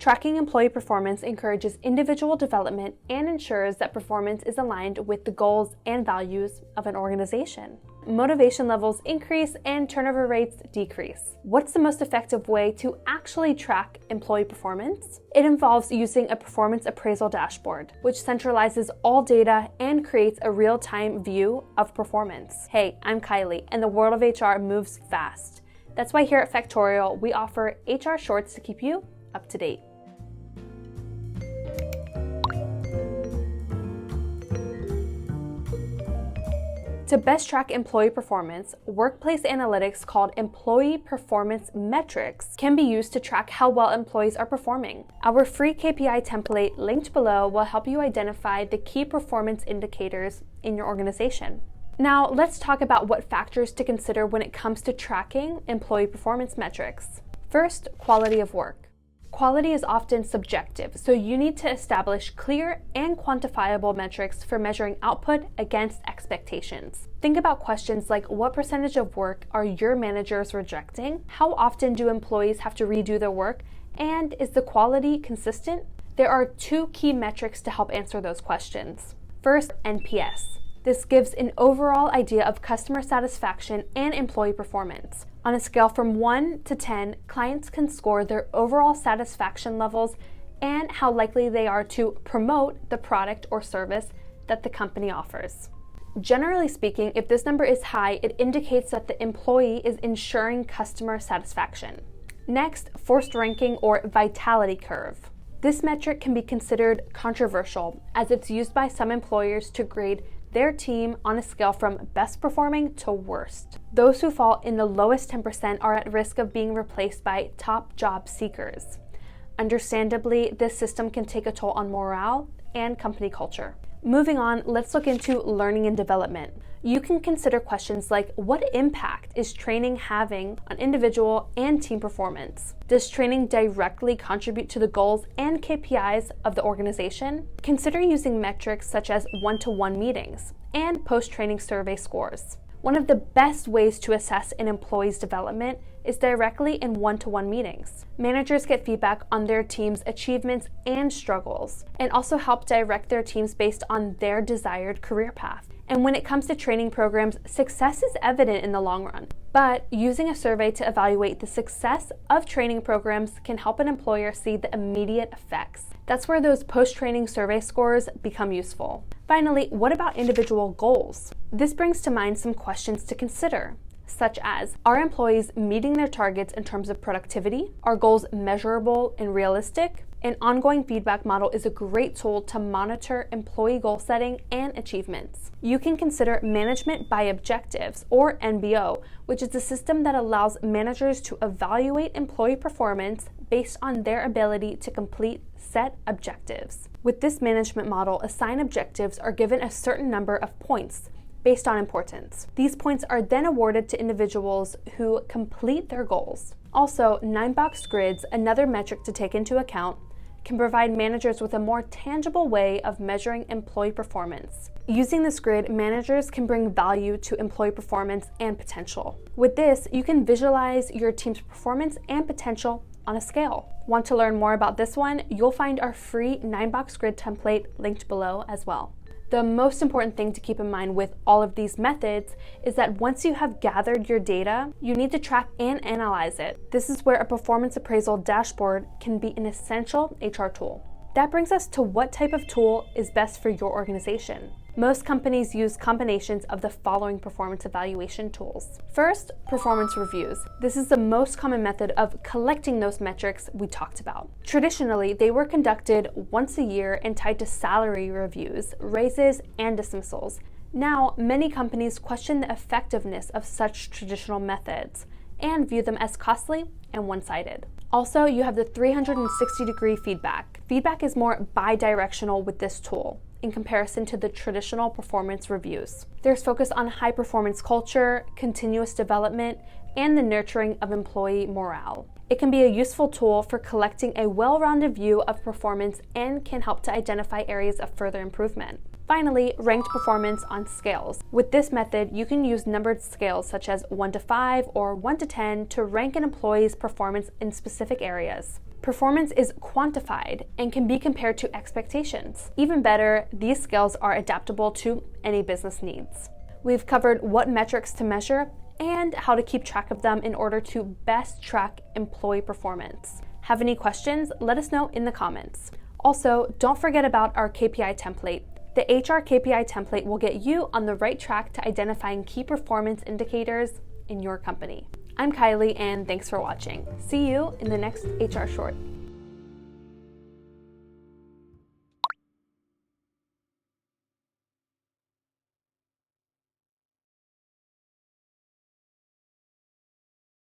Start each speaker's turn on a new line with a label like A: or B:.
A: Tracking employee performance encourages individual development and ensures that performance is aligned with the goals and values of an organization. Motivation levels increase and turnover rates decrease. What's the most effective way to actually track employee performance? It involves using a performance appraisal dashboard, which centralizes all data and creates a real-time view of performance. Hey, I'm Kylie, and the world of HR moves fast. That's why here at Factorial, we offer HR Shorts to keep you up to date. To best track employee performance, workplace analytics called employee performance metrics can be used to track how well employees are performing. Our free KPI template linked below will help you identify the key performance indicators in your organization. Now, let's talk about what factors to consider when it comes to tracking employee performance metrics. First, quality of work. Quality is often subjective, so you need to establish clear and quantifiable metrics for measuring output against expectations. Think about questions like what percentage of work are your managers rejecting? How often do employees have to redo their work? And is the quality consistent? There are two key metrics to help answer those questions. First, NPS. This gives an overall idea of customer satisfaction and employee performance. On a scale from 1 to 10, clients can score their overall satisfaction levels and how likely they are to promote the product or service that the company offers. Generally speaking, if this number is high, it indicates that the employee is ensuring customer satisfaction. Next, forced ranking or vitality curve. This metric can be considered controversial as it's used by some employers to grade their team on a scale from best performing to worst. Those who fall in the lowest 10% are at risk of being replaced by top job seekers. Understandably, this system can take a toll on morale and company culture. Moving on, let's look into learning and development. You can consider questions like, what impact is training having on individual and team performance? Does training directly contribute to the goals and KPIs of the organization? Consider using metrics such as one-to-one meetings and post-training survey scores. One of the best ways to assess an employee's development is directly in one-to-one meetings. Managers get feedback on their team's achievements and struggles, and also help direct their teams based on their desired career path. And when it comes to training programs, success is evident in the long run. But using a survey to evaluate the success of training programs can help an employer see the immediate effects. That's where those post-training survey scores become useful. Finally, what about individual goals? This brings to mind some questions to consider, such as, are employees meeting their targets in terms of productivity? Are goals measurable and realistic? An ongoing feedback model is a great tool to monitor employee goal setting and achievements. You can consider management by objectives, or MBO, which is a system that allows managers to evaluate employee performance based on their ability to complete set objectives. With this management model, assigned objectives are given a certain number of points based on importance. These points are then awarded to individuals who complete their goals. Also, 9-box grids, another metric to take into account, can provide managers with a more tangible way of measuring employee performance. Using this grid, managers can bring value to employee performance and potential. With this, you can visualize your team's performance and potential on a scale. Want to learn more about this one? You'll find our free 9-box grid template linked below as well. The most important thing to keep in mind with all of these methods is that once you have gathered your data, you need to track and analyze it. This is where a performance appraisal dashboard can be an essential HR tool. That brings us to what type of tool is best for your organization. Most companies use combinations of the following performance evaluation tools. First, performance reviews. This is the most common method of collecting those metrics we talked about. Traditionally, they were conducted once a year and tied to salary reviews, raises, and dismissals. Now, many companies question the effectiveness of such traditional methods and view them as costly and one-sided. Also, you have the 360-degree feedback. Feedback is more bi-directional with this tool in comparison to the traditional performance reviews. There's focus on high-performance culture, continuous development, and the nurturing of employee morale. It can be a useful tool for collecting a well-rounded view of performance and can help to identify areas of further improvement. Finally, ranked performance on scales. With this method, you can use numbered scales such as 1 to 5 or 1 to 10 to rank an employee's performance in specific areas. Performance is quantified and can be compared to expectations. Even better, these skills are adaptable to any business needs. We've covered what metrics to measure and how to keep track of them in order to best track employee performance. Have any questions? Let us know in the comments. Also, don't forget about our KPI template. The HR KPI template will get you on the right track to identifying key performance indicators in your company. I'm Kylie, and thanks for watching. See you in the next HR Short.